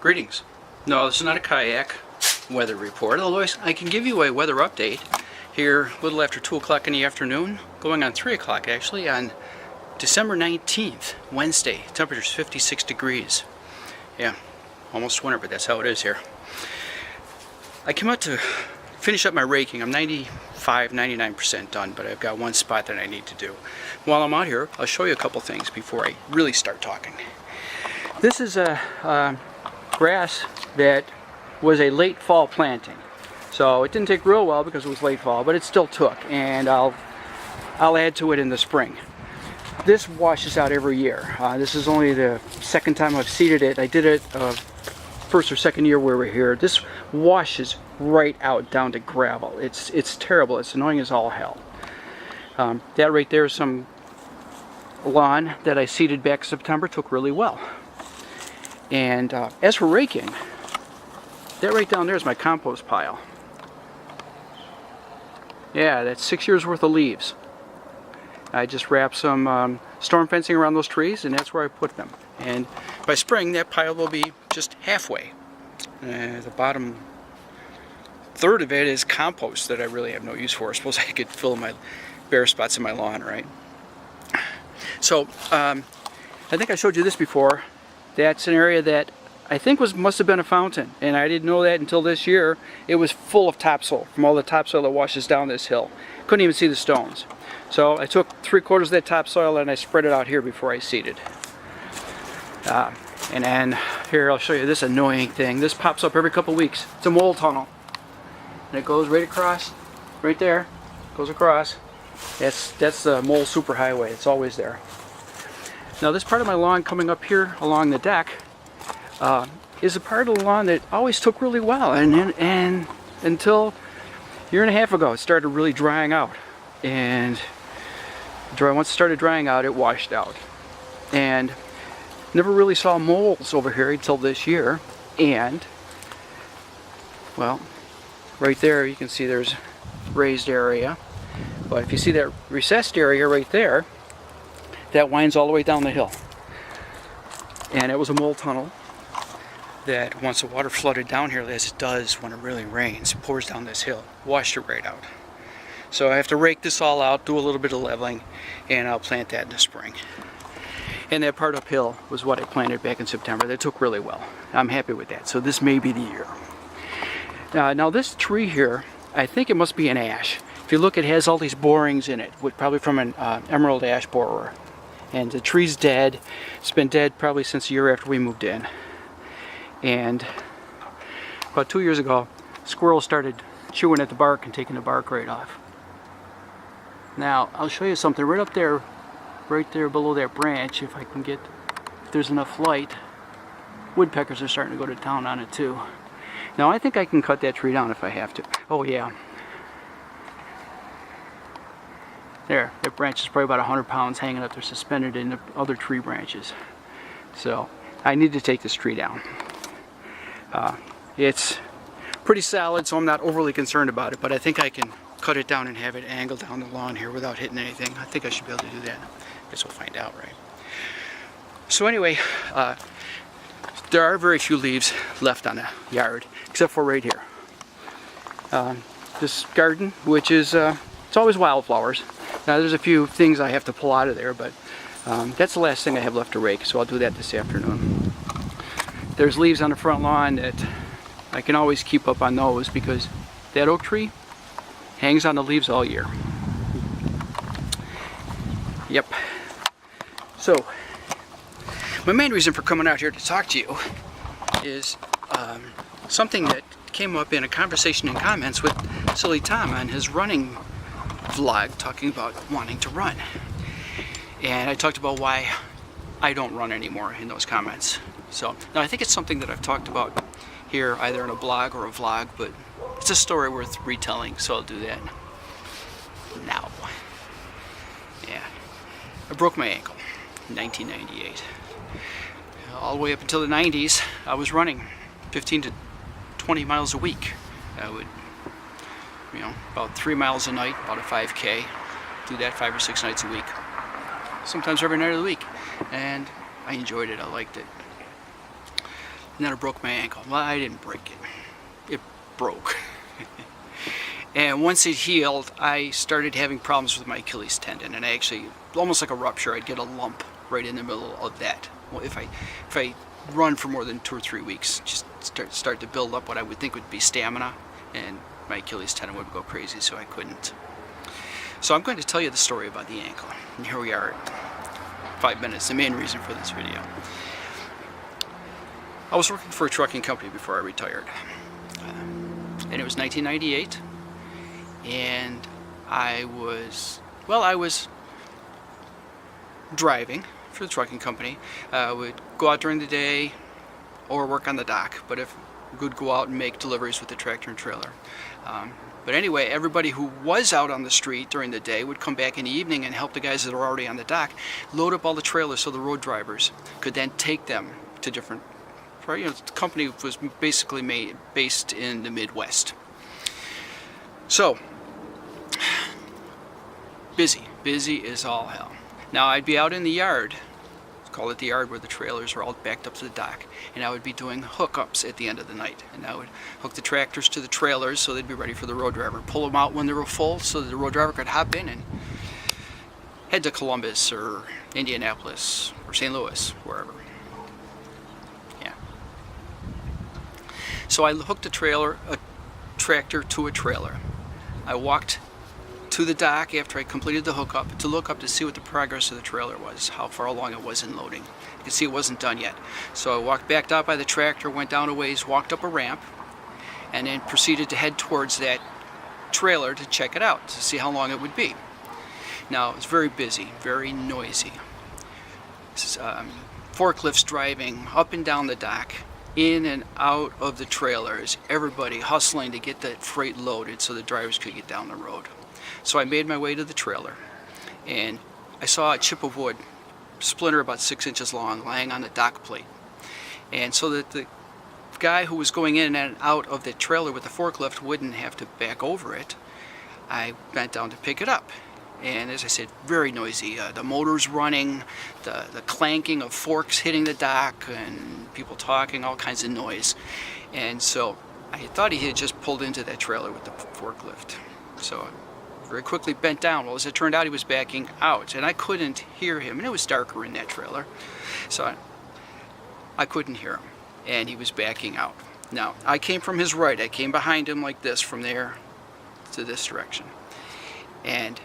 Greetings. No, this is not a kayak weather report, although I can give you a weather update here a little after 2 o'clock in the afternoon, going on 3 o'clock actually, on December 19th, Wednesday. Temperature's 56 degrees. Yeah, almost winter, but that's how it is here. I came out to finish up my raking. I'm 99% done, but I've got one spot that I need to do. While I'm out here, I'll show you a couple things before I really start talking. This is a grass that was a late fall planting. So it didn't take real well because it was late fall, but it still took, and I'll add to it in the spring. This washes out every year. This is only the second time I've seeded it. I did it first or second year we were here. This washes right out down to gravel. It's terrible. It's annoying as all hell. That right there is some lawn that I seeded back in September. Took really well. And as for raking, that right down there is my compost pile. Yeah, that's 6 years worth of leaves. I just wrapped some storm fencing around those trees, and that's where I put them. And by spring, that pile will be just halfway. The bottom third of it is compost that I really have no use for. I suppose I could fill my bare spots in my lawn, right? So, I think I showed you this before. That's an area that I think must have been a fountain, and I didn't know that until this year. It was full of topsoil from all the topsoil that washes down this hill. Couldn't even see the stones. So I took 3/4 of that topsoil and I spread it out here before I seeded. And then here I'll show you this annoying thing. This pops up every couple weeks. It's a mole tunnel, and it goes right across, right there. Goes across. That's the mole superhighway. It's always there. Now this part of my lawn coming up here along the deck is a part of the lawn that always took really well, and until a year and a half ago it started really drying out, and once it started drying out it washed out, and never really saw moles over here until this year. And well, right there you can see there's raised area, but if you see that recessed area right there, that winds all the way down the hill, and it was a mole tunnel that once the water flooded down here, as it does when it really rains, it pours down this hill, washed it right out. So I have to rake this all out, do a little bit of leveling, and I'll plant that in the spring. And that part uphill was what I planted back in September. That took really well. I'm happy with that. So this may be the year. Now this tree here, I think it must be an ash. If you look, it has all these borings in it, probably from an emerald ash borer. And the tree's dead. It's been dead probably since the year after we moved in. And about 2 years ago, squirrels started chewing at the bark and taking the bark right off. Now, I'll show you something right up there, right there below that branch, if there's enough light. Woodpeckers are starting to go to town on it too. Now, I think I can cut that tree down if I have to. Oh yeah. There, that branch is probably about 100 pounds hanging up there suspended in the other tree branches. So, I need to take this tree down. It's pretty solid, so I'm not overly concerned about it, but I think I can cut it down and have it angle down the lawn here without hitting anything. I think I should be able to do that. Guess we'll find out, right? So anyway, there are very few leaves left on the yard, except for right here. This garden, which is, it's always wildflowers. Now there's a few things I have to pull out of there, but that's the last thing I have left to rake, so I'll do that this afternoon. There's leaves on the front lawn that I can always keep up on those because that oak tree hangs on the leaves all year. Yep. So, my main reason for coming out here to talk to you is something that came up in a conversation in comments with Silly Tom on his running vlog, talking about wanting to run. And I talked about why I don't run anymore in those comments. So, now I think it's something that I've talked about here, either in a blog or a vlog, but it's a story worth retelling, so I'll do that now. Yeah, I broke my ankle in 1998. All the way up until the 90s, I was running 15 to 20 miles a week. I would, about 3 miles a night, about a 5K. Do that 5 or 6 nights a week. Sometimes every night of the week. And I enjoyed it, I liked it. and then I broke my ankle. Well, I didn't break it. It broke. And once it healed, I started having problems with my Achilles tendon, and I actually, almost like a rupture, I'd get a lump right in the middle of that. Well, if I run for more than 2 or 3 weeks, just start to build up what I would think would be stamina, and my Achilles tendon would go crazy, so I couldn't. So I'm going to tell you the story about the ankle, and here we are at 5 minutes, the main reason for this video. I was working for a trucking company before I retired, and it was 1998. And I was driving for the trucking company. Would go out during the day or work on the dock, but if would go out and make deliveries with the tractor and trailer. But anyway, everybody who was out on the street during the day would come back in the evening and help the guys that were already on the dock load up all the trailers so the road drivers could then take them to different. You know, the company was basically based in the Midwest. So, busy as all hell. Now I'd be out in the yard, call it the yard, where the trailers are all backed up to the dock, and I would be doing hookups at the end of the night. And I would hook the tractors to the trailers so they'd be ready for the road driver. Pull them out when they were full so that the road driver could hop in and head to Columbus or Indianapolis or St. Louis, wherever. Yeah. So I hooked a tractor to a trailer. I walked to the dock after I completed the hookup to look up to see what the progress of the trailer was, how far along it was in loading. You can see it wasn't done yet. So I backed out by the tractor, went down a ways, walked up a ramp, and then proceeded to head towards that trailer to check it out, to see how long it would be. Now, it's very busy, very noisy. Forklifts driving up and down the dock, in and out of the trailers, everybody hustling to get that freight loaded so the drivers could get down the road. So I made my way to the trailer, and I saw a chip of wood, splinter about 6 inches long, lying on the dock plate. And so that the guy who was going in and out of the trailer with the forklift wouldn't have to back over it, I bent down to pick it up. And as I said, very noisy. The motor's running, the clanking of forks hitting the dock, and people talking, all kinds of noise. And so I thought he had just pulled into that trailer with the forklift. So I very quickly bent down. Well, as it turned out, he was backing out, and I couldn't hear him, and it was darker in that trailer, so I couldn't hear him, and he was backing out. Now, I came from his right. I came behind him like this, from there to this direction. And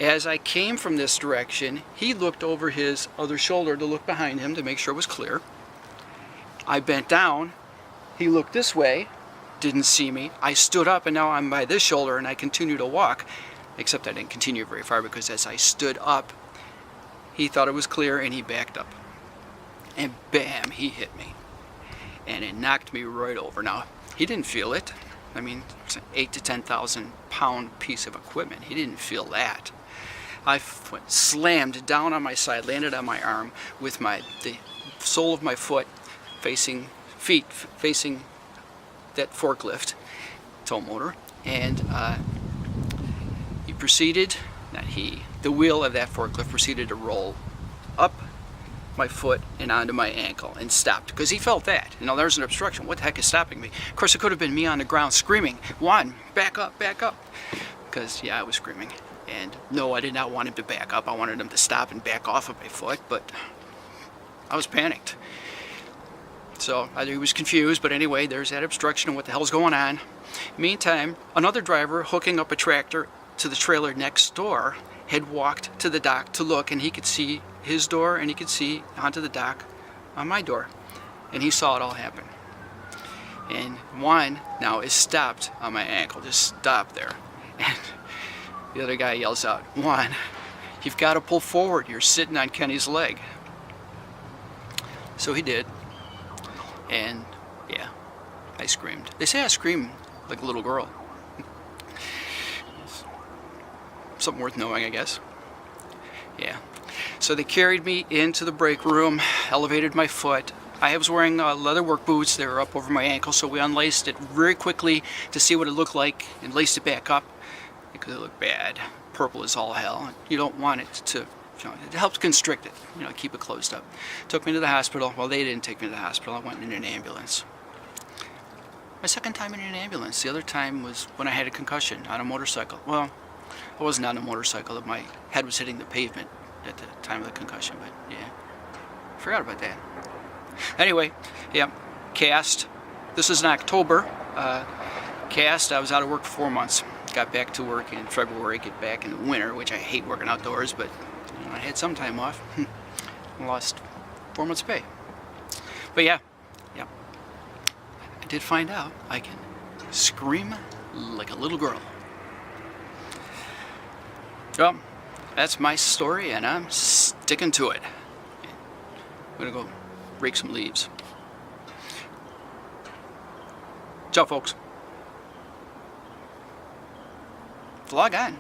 as I came from this direction, he looked over his other shoulder to look behind him to make sure it was clear. I bent down. He looked this way, didn't see me. I stood up, and now I'm by this shoulder, and I continue to walk. Except I didn't continue very far, because as I stood up, he thought it was clear and he backed up. And bam, he hit me. And it knocked me right over. Now, he didn't feel it. I mean, it's an 8,000 to 10,000 pound piece of equipment. He didn't feel that. I went slammed down on my side, landed on my arm with the sole of my foot facing that forklift, tow motor, and the wheel of that forklift proceeded to roll up my foot and onto my ankle and stopped, because he felt that. You know, there's an obstruction. What the heck is stopping me? Of course, it could have been me on the ground screaming, "Juan, back up, back up." Because, yeah, I was screaming. And no, I did not want him to back up. I wanted him to stop and back off of my foot, but I was panicked. So either he was confused, but anyway, there's that obstruction and what the hell's going on. Meantime, another driver hooking up a tractor to the trailer next door had walked to the dock to look, and he could see his door and he could see onto the dock on my door. And he saw it all happen. And Juan now is stopped on my ankle, just stopped there. And the other guy yells out, "Juan, you've got to pull forward. You're sitting on Kenny's leg." So he did. And yeah, I screamed. They say I scream like a little girl. Something worth knowing, I guess. Yeah. So they carried me into the break room, elevated my foot. I was wearing leather work boots. They were up over my ankle, so we unlaced it very quickly to see what it looked like and laced it back up because it looked bad. Purple as all hell. You don't want it to it helps constrict it, keep it closed up. Took me to the hospital. Well, they didn't take me to the hospital. I went in an ambulance. My second time in an ambulance. The other time was when I had a concussion on a motorcycle. Well, I wasn't on a motorcycle. My head was hitting the pavement at the time of the concussion, but yeah, forgot about that. Anyway, yeah, cast. This is in October. Cast. I was out of work for 4 months. Got back to work in February. Get back in the winter, which I hate working outdoors, but I had some time off. Lost 4 months' pay. But yeah, I did find out I can scream like a little girl. Well, that's my story, and I'm sticking to it. I'm gonna go rake some leaves. Ciao, folks. Vlog on.